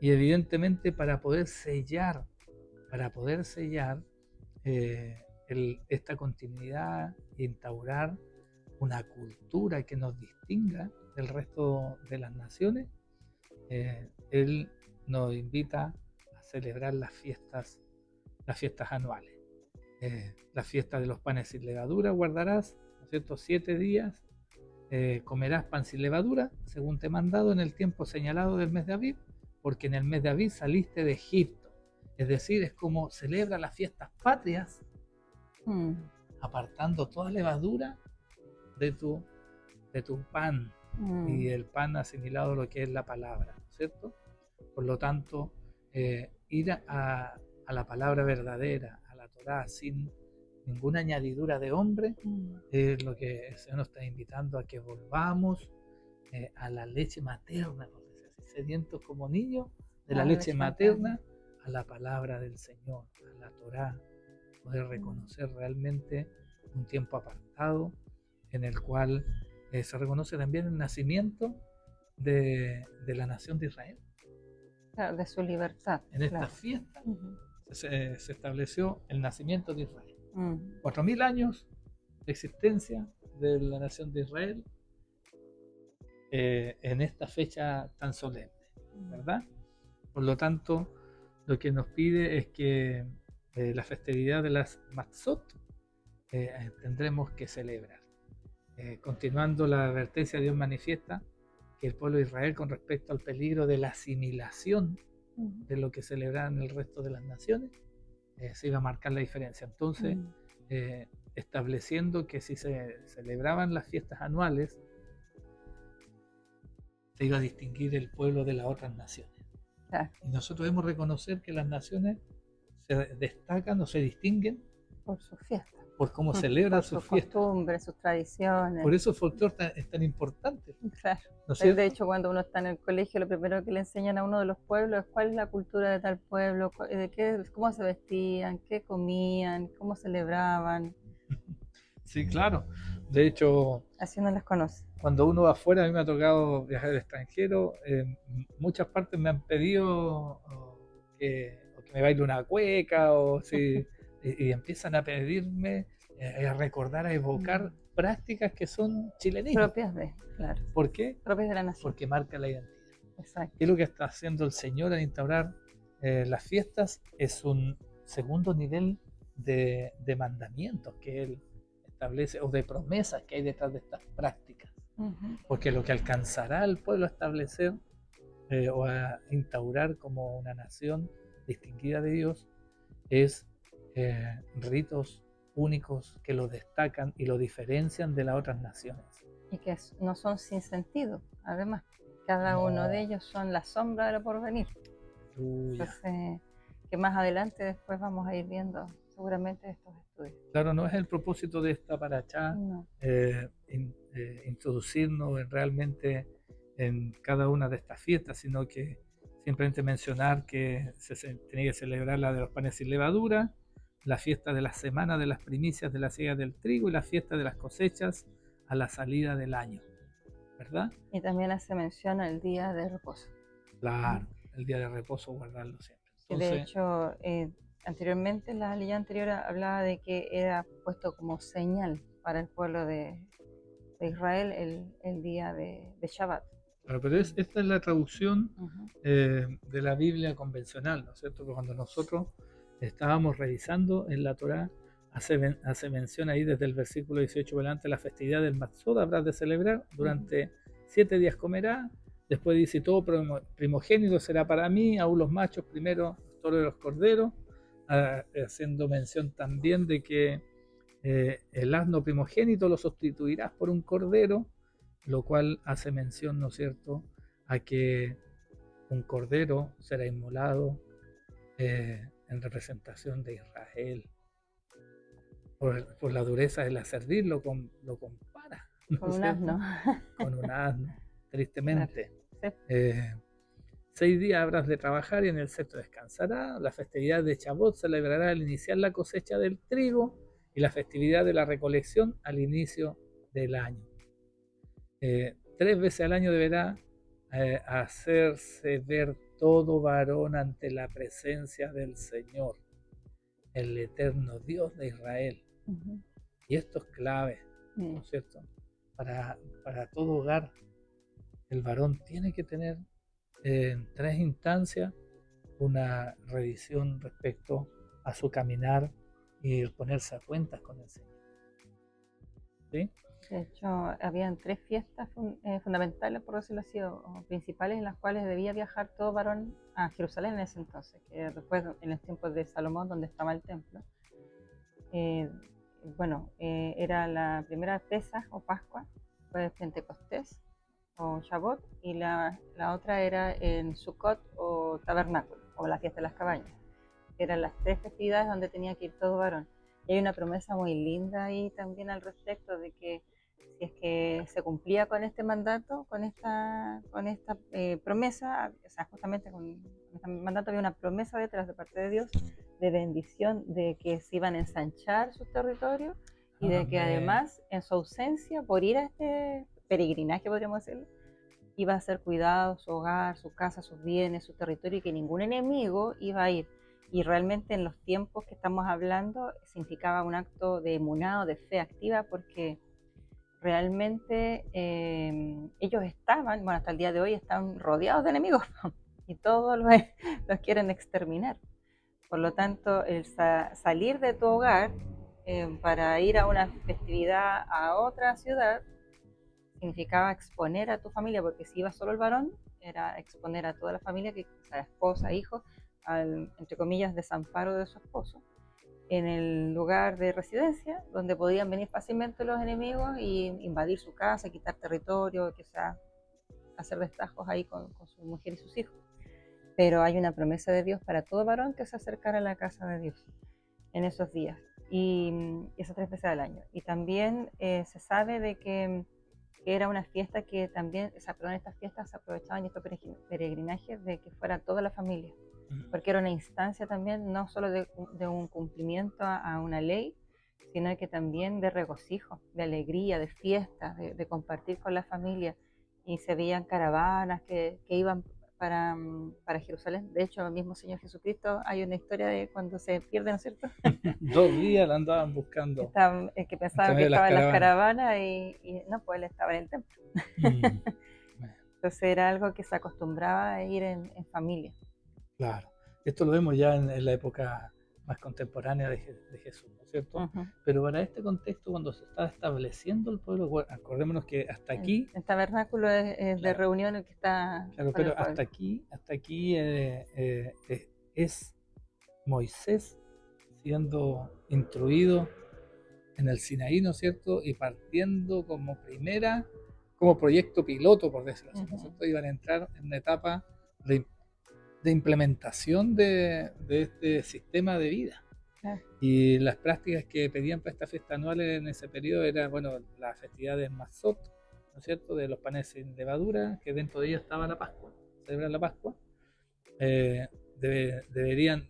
S1: evidentemente para poder sellar esta continuidad e instaurar una cultura que nos distinga del resto de las naciones, Él nos invita a celebrar las fiestas anuales. La fiesta de los panes sin levadura guardarás, ¿no es cierto?, 7 días. Comerás pan sin levadura, según te he mandado, en el tiempo señalado del mes de Abib, porque en el mes de Abib saliste de Egipto. Es decir, es como celebra las fiestas patrias, apartando toda levadura de tu pan y el pan asimilado a lo que es la palabra, ¿cierto? Por lo tanto, ir a la palabra verdadera, a la Torá, sin ninguna añadidura de hombre, es lo que el Señor nos está invitando a que volvamos a la leche materna, por decir así, sedientos como niños de la leche materna, a la palabra del Señor, a la Torá, poder reconocer realmente un tiempo apartado en el cual se reconoce también el nacimiento de la nación de Israel.
S2: Claro, de su libertad.
S1: En esta fiesta se estableció el nacimiento de Israel. 4000 años de existencia de la nación de Israel en esta fecha tan solemne, ¿verdad? Por lo tanto, lo que nos pide es que la festividad de las Matzot tendremos que celebrar. Continuando la advertencia, Dios manifiesta que el pueblo de Israel, con respecto al peligro de la asimilación de lo que celebraban el resto de las naciones, se iba a marcar la diferencia. Entonces, estableciendo que si se celebraban las fiestas anuales, se iba a distinguir el pueblo de las otras naciones. Y nosotros debemos reconocer que las naciones se destacan o se distinguen
S2: por sus fiestas.
S1: por cómo celebran
S2: por
S1: sus
S2: sus
S1: fiestas.
S2: costumbres, sus tradiciones.
S1: Por eso el folclore es tan importante,
S2: Claro.
S1: ¿no es
S2: De
S1: cierto?
S2: hecho, cuando uno está en el colegio, lo primero que le enseñan a uno de los pueblos es cuál es la cultura de tal pueblo, de qué, cómo se vestían, qué comían, cómo celebraban.
S1: Sí, claro. De hecho,
S2: Así uno las conoce.
S1: cuando uno va afuera, a mí me ha tocado viajar al extranjero, muchas partes me han pedido o que me baile una cueca, o si, y empiezan a pedirme, a recordar, a evocar prácticas que son chilenismo.
S2: Propias de, claro,
S1: ¿Por qué?
S2: propias de la nación.
S1: Porque marca la identidad.
S2: Exacto.
S1: ¿Qué es lo que está haciendo el Señor al instaurar las fiestas? Es un segundo nivel de mandamientos que Él establece, o de promesas que hay detrás de estas prácticas. Porque lo que alcanzará al pueblo a establecer o a instaurar como una nación distinguida de Dios es ritos únicos que lo destacan y lo diferencian de las otras naciones.
S2: Y que no son sin sentido, además. Cada uno de ellos son la sombra de lo porvenir. Entonces, que más adelante después vamos a ir viendo seguramente estos estudios.
S1: Claro, no es el propósito de esta paracha
S2: No.
S1: introducirnos realmente en cada una de estas fiestas, sino que simplemente mencionar que se tenía que celebrar la de los panes sin levadura, la fiesta de la semana de las primicias de la siega del trigo y la fiesta de las cosechas a la salida del año, ¿verdad?
S2: Y también hace mención al día de reposo.
S1: Claro, el día de reposo guardarlo siempre.
S2: Entonces, de hecho, anteriormente, la ley anterior hablaba de que era puesto como señal para el pueblo de Israel el día de Shabbat.
S1: Claro, pero esta es la traducción de la Biblia convencional, ¿no es cierto? Porque cuando nosotros estábamos revisando en la Torá, hace mención ahí desde el versículo 18 adelante, la festividad del Matzot habrás de celebrar, durante 7 días comerá, después dice todo primogénito será para mí, aún los machos primero, los toros y los corderos, haciendo mención también de que el asno primogénito lo sustituirás por un cordero, lo cual hace mención, ¿no es cierto?, a que un cordero será inmolado en representación de Israel. Por la dureza del aserdir lo compara, ¿no
S2: con
S1: es
S2: un
S1: cierto?
S2: asno.
S1: Con un asno, tristemente.
S2: Claro. Sí.
S1: 6 días habrás de trabajar y en el sexto descansará. La festividad de Chabot celebrará al iniciar la cosecha del trigo y la festividad de la recolección al inicio del año. 3 veces al año deberá hacerse ver todo varón ante la presencia del Señor, el eterno Dios de Israel. Y esto es clave, ¿no es cierto? Para todo hogar, el varón tiene que tener en 3 instancias una revisión respecto a su caminar y ponerse a cuentas con el Señor. ¿Sí?
S2: De hecho, habían 3 fiestas fundamentales, por decirlo así, o principales, en las cuales debía viajar todo varón a Jerusalén en ese entonces, que después, en los tiempos de Salomón, donde estaba el templo. Era la primera Pesaj o Pascua, después Pentecostés o Shabbat, y la otra era en Sukkot o Tabernáculo, o la fiesta de las cabañas. Eran las 3 festividades donde tenía que ir todo varón. Y hay una promesa muy linda ahí también al respecto de que si es que se cumplía con este mandato, con esta promesa, o sea, justamente con este mandato había una promesa detrás de parte de Dios de bendición, de que se iban a ensanchar sus territorios y de que además en su ausencia, por ir a este peregrinaje, podríamos decirlo, iba a ser cuidado su hogar, su casa, sus bienes, su territorio, y que ningún enemigo iba a ir. Y realmente en los tiempos que estamos hablando significaba un acto de emuná, de fe activa, porque realmente ellos estaban, bueno, hasta el día de hoy están rodeados de enemigos y todos los quieren exterminar. Por lo tanto, el salir de tu hogar para ir a una festividad a otra ciudad significaba exponer a tu familia, porque si iba solo el varón, era exponer a toda la familia, o sea, esposa, hijos, al, entre comillas, desamparo de su esposo, en el lugar de residencia, donde podían venir fácilmente los enemigos y invadir su casa, quitar territorio, quizás hacer destajos ahí con su mujer y sus hijos. Pero hay una promesa de Dios para todo varón que se acercara a la casa de Dios en esos días. y eso 3 veces al año. Y también se sabe de que era una fiesta que también, perdón, estas fiestas se aprovechaban y estos peregrinajes de que fuera toda la familia, porque era una instancia también no solo de un cumplimiento a una ley, sino que también de regocijo, de alegría, de fiesta, de compartir con la familia. Y se veían caravanas que iban para Jerusalén. De hecho, el mismo Señor Jesucristo, hay una historia de cuando se pierde, ¿no es cierto?
S1: 2 días la andaban buscando.
S2: Que pensaban que estaba en las caravanas y no, pues él estaba en el templo. Entonces era algo que se acostumbraba a ir en familia.
S1: Claro, esto lo vemos ya en la época más contemporánea de Jesús, ¿no es cierto? Pero para este contexto, cuando se estaba estableciendo el pueblo, acordémonos que hasta aquí...
S2: El tabernáculo es de reunión el que está...
S1: Claro, pero hasta aquí es Moisés siendo instruido en el Sinaí, ¿no es cierto? Y partiendo como proyecto piloto, por decirlo así, ¿no es cierto? Iban a entrar en una etapa de implementación de este sistema de vida. Y las prácticas que pedían para esta fiesta anual en ese periodo eran, bueno, la festividad de Matzot, ¿no es cierto?, de los panes sin levadura, que dentro de ellos estaba la Pascua, celebrar la Pascua. Deberían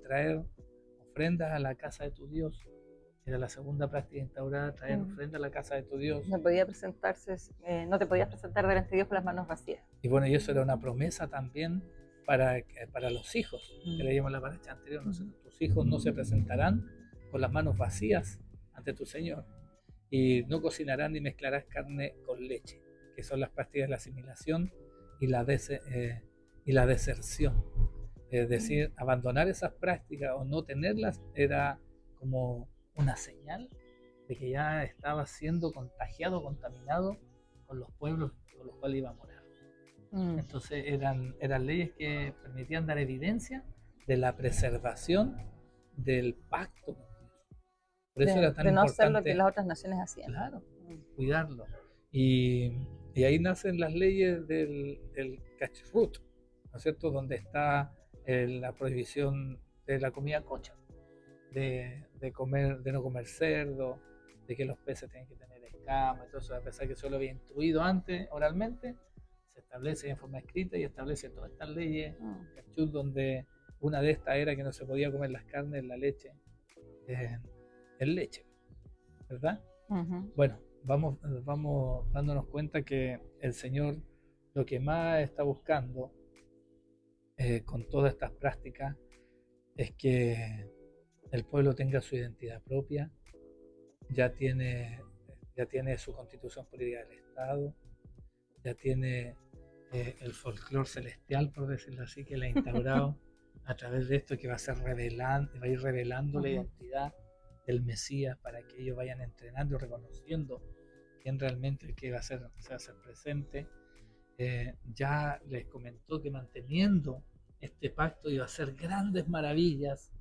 S1: traer ofrendas a la casa de tu Dios. Era la segunda práctica instaurada, traer ofrendas a la casa de tu Dios.
S2: No te podías presentar delante de Dios con las manos vacías.
S1: Y bueno, y eso era una promesa también para los hijos, que leíamos en la paracha anterior, ¿no? Tus hijos no se presentarán con las manos vacías ante tu Señor, y no cocinarán ni mezclarás carne con leche, que son las prácticas de la asimilación y la deserción. Es decir, abandonar esas prácticas o no tenerlas era como una señal de que ya estaba siendo contagiado, contaminado con los pueblos con los cuales iba a morar. Entonces eran leyes que permitían dar evidencia de la preservación del pacto con Dios. Por eso era tan
S2: de no
S1: importante
S2: hacer lo que las otras naciones hacían.
S1: Claro, cuidarlo. Y ahí nacen las leyes del kashrut, ¿no es cierto?, donde está la prohibición de la comida kosher, de no comer cerdo, de que los peces tienen que tener escamas, entonces a pesar que yo lo había instruido antes oralmente, se establece en forma escrita y establece todas estas leyes, donde una de estas era que no se podía comer las carnes, la leche, en leche, ¿verdad? Bueno, vamos dándonos cuenta que el Señor lo que más está buscando con todas estas prácticas es que el pueblo tenga su identidad propia, ya tiene su constitución política del Estado, ya tiene el folclore celestial, por decirlo así, que le ha instaurado a través de esto, que va a ir revelando la identidad del Mesías para que ellos vayan entrenando y reconociendo quién realmente el que se va a hacer presente. Ya les comentó que manteniendo este pacto iba a hacer grandes maravillas,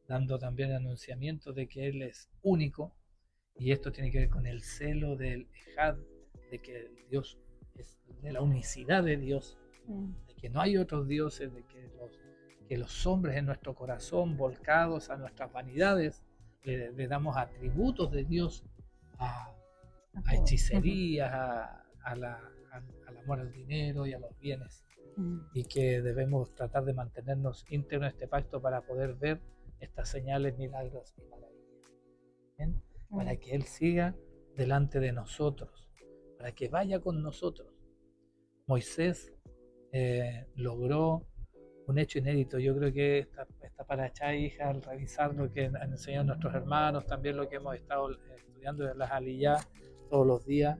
S1: dando también anunciamiento de que Él es único, y esto tiene que ver con el celo del Ejad, de que Dios es de la unicidad de Dios, de que no hay otros dioses, de que los hombres en nuestro corazón, volcados a nuestras vanidades, le damos atributos de Dios a hechicerías, al amor al dinero y a los bienes, y que debemos tratar de mantenernos íntegros en este pacto para poder ver estas señales, milagros y maravillas. ¿Bien? Para que Él siga delante de nosotros, para que vaya con nosotros. Moisés logró un hecho inédito. Yo creo que esta paracha, hija, al revisar lo que han enseñado nuestros hermanos, también lo que hemos estado estudiando de las aliyá todos los días,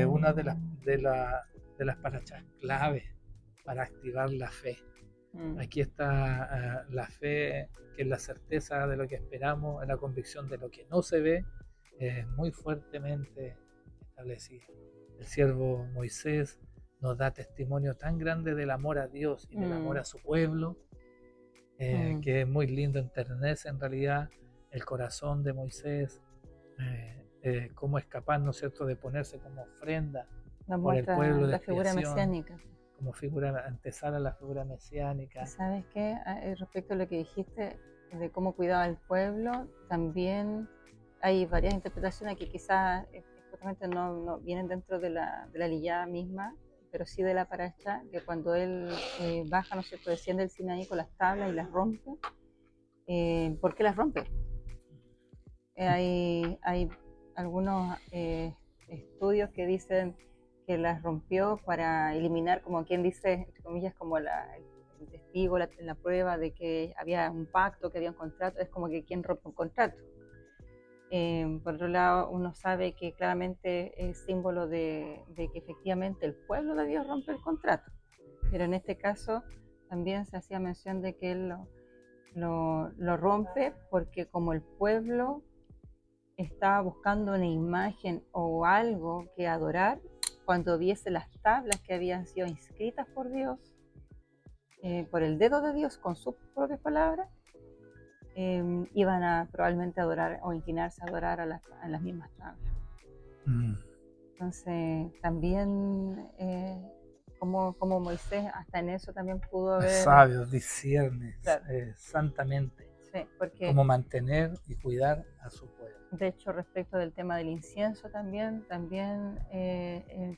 S1: una de las parachas claves para activar la fe. Aquí está la fe, que es la certeza de lo que esperamos, la convicción de lo que no se ve, muy fuertemente establecida. El siervo Moisés nos da testimonio tan grande del amor a Dios y del amor a su pueblo, que es muy lindo, enternece en realidad el corazón de Moisés, cómo es capaz, ¿no es cierto?, de ponerse como ofrenda por el pueblo de
S2: la figura mesiánica.
S1: Como figura antesala a la figura mesiánica.
S2: ¿Sabes qué? Respecto a lo que dijiste, de cómo cuidaba el pueblo. También hay varias interpretaciones que quizás justamente no vienen dentro de la liyá misma, pero sí de la paracha, que cuando él baja, ¿no es cierto?, desciende el Sinaí con las tablas y las rompe. ¿Por qué las rompe? Hay algunos estudios que dicen que las rompió para eliminar, como quien dice, entre comillas, como el testigo, la prueba de que había un pacto, que había un contrato. Es como que quien rompe un contrato. Por otro lado, uno sabe que claramente es símbolo de que efectivamente el pueblo de Dios rompe el contrato, pero en este caso también se hacía mención de que él lo rompe porque como el pueblo estaba buscando una imagen o algo que adorar, cuando viese las tablas que habían sido inscritas por Dios, por el dedo de Dios con sus propias palabras, iban a probablemente adorar o inclinarse a adorar a las mismas tablas. Entonces también como Moisés hasta en eso también pudo haber...
S1: Sabio, discierne, claro, santamente,
S2: sí, porque
S1: cómo mantener y cuidar a su pueblo.
S2: De hecho, respecto del tema del incienso también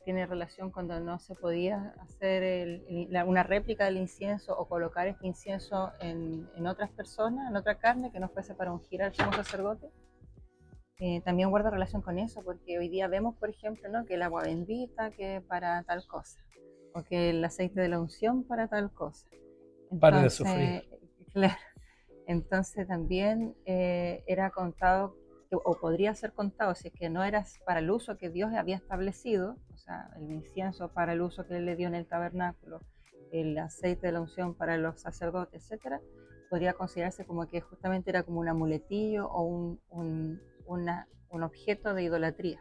S2: tiene relación cuando no se podía hacer una réplica del incienso o colocar este incienso en otras personas, en otra carne, que no fuese para ungir al sumo sacerdote. También guarda relación con eso, porque hoy día vemos, por ejemplo, ¿no?, que el agua bendita que para tal cosa, o que el aceite de la unción para tal cosa. Entonces,
S1: pare de sufrir.
S2: Claro, entonces también era contado, o podría ser contado, si es que no era para el uso que Dios había establecido, o sea, el incienso para el uso que Él le dio en el tabernáculo, el aceite de la unción para los sacerdotes, etcétera, podría considerarse como que justamente era como un amuletillo o un objeto de idolatría.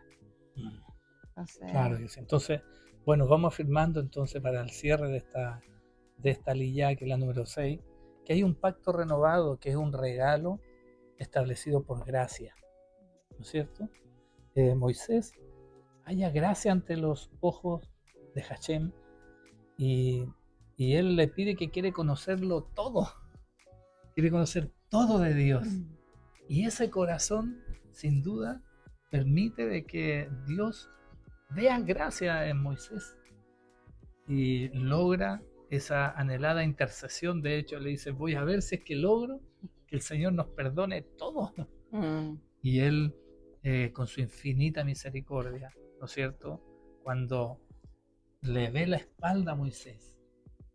S2: Entonces,
S1: claro, entonces, bueno, vamos afirmando entonces para el cierre de esta liyá, que es la número 6, que hay un pacto renovado, que es un regalo establecido por gracia, ¿no es cierto? Moisés halla gracia ante los ojos de Hashem y él le pide que quiere conocerlo todo, quiere conocer todo de Dios. Y ese corazón, sin duda, permite de que Dios vea gracia en Moisés y logra esa anhelada intercesión. De hecho, le dice: voy a ver si es que logro que el Señor nos perdone todo. Y Él, con su infinita misericordia, ¿no es cierto?, cuando le ve la espalda a Moisés,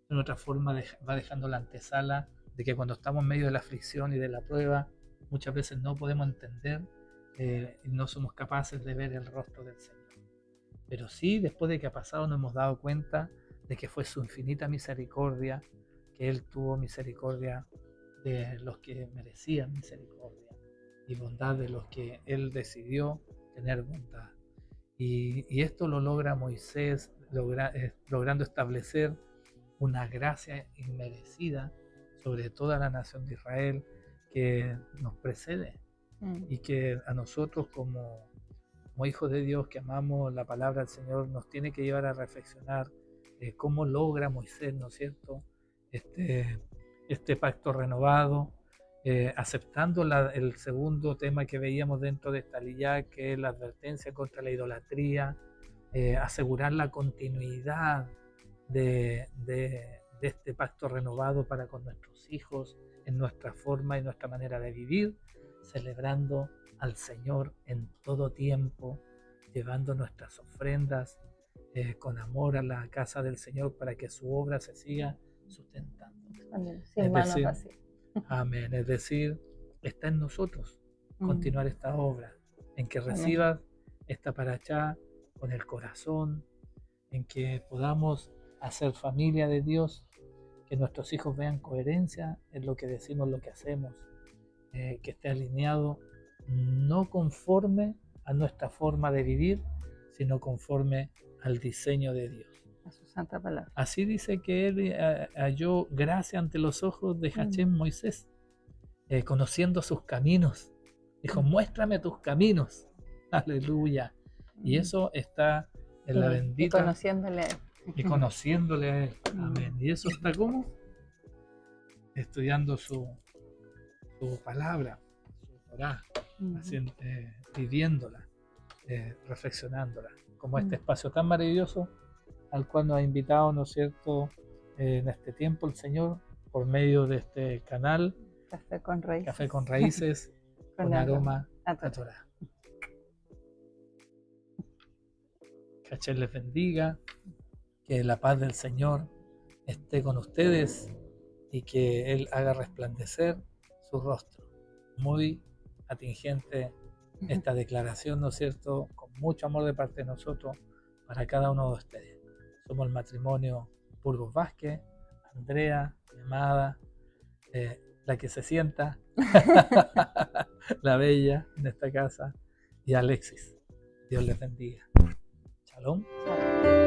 S1: en otra forma va dejando la antesala de que cuando estamos en medio de la aflicción y de la prueba, muchas veces no podemos entender y no somos capaces de ver el rostro del Señor. Pero sí, después de que ha pasado, nos hemos dado cuenta de que fue su infinita misericordia, que Él tuvo misericordia de los que merecían misericordia y bondad de los que Él decidió tener bondad. Y esto lo logra Moisés, logrando establecer una gracia inmerecida sobre toda la nación de Israel que nos precede y que a nosotros como hijos de Dios que amamos la palabra del Señor nos tiene que llevar a reflexionar cómo logra Moisés, ¿no es cierto?, este pacto renovado, aceptando el segundo tema que veíamos dentro de esta liyá, que es la advertencia contra la idolatría, asegurar la continuidad de este pacto renovado para con nuestros hijos, en nuestra forma y nuestra manera de vivir, celebrando al Señor en todo tiempo, llevando nuestras ofrendas con amor a la casa del Señor para que su obra se siga sustentando.
S2: Amén. Sin manos así.
S1: Amén. Es decir, está en nosotros continuar esta obra, en que recibas esta parachá con el corazón, en que podamos hacer familia de Dios, que nuestros hijos vean coherencia en lo que decimos, lo que hacemos, que esté alineado no conforme a nuestra forma de vivir, sino conforme al diseño de Dios.
S2: A su santa palabra.
S1: Así dice que él halló gracia ante los ojos de Hashem Moisés, conociendo sus caminos. Dijo: muéstrame tus caminos. Aleluya. Y eso está en la bendita.
S2: Y conociéndole a él.
S1: Y conociéndole a él. Amén. Y eso está ¿cómo? Estudiando su su palabra, su Torá,
S2: Ujú.
S1: viviéndola, reflexionándola, como este
S2: Mm.
S1: espacio tan maravilloso al cual nos ha invitado, ¿no es cierto?, en este tiempo el Señor, por medio de este canal,
S2: Café con
S1: Café
S2: raíces.
S1: con Raíces,
S2: Con
S1: con
S2: aroma
S1: aroma
S2: a
S1: a
S2: Torah.
S1: Torá. Que Hachel les bendiga, que la paz del Señor esté con ustedes y que Él haga resplandecer su rostro. Muy atingente esta declaración, ¿no es cierto?, con mucho amor de parte de nosotros para cada uno de ustedes. Somos el matrimonio Burgos Vázquez, Andrea, mi amada, la que se sienta, la bella en esta casa, y Alexis. Dios les bendiga. Shalom.
S2: Shalom.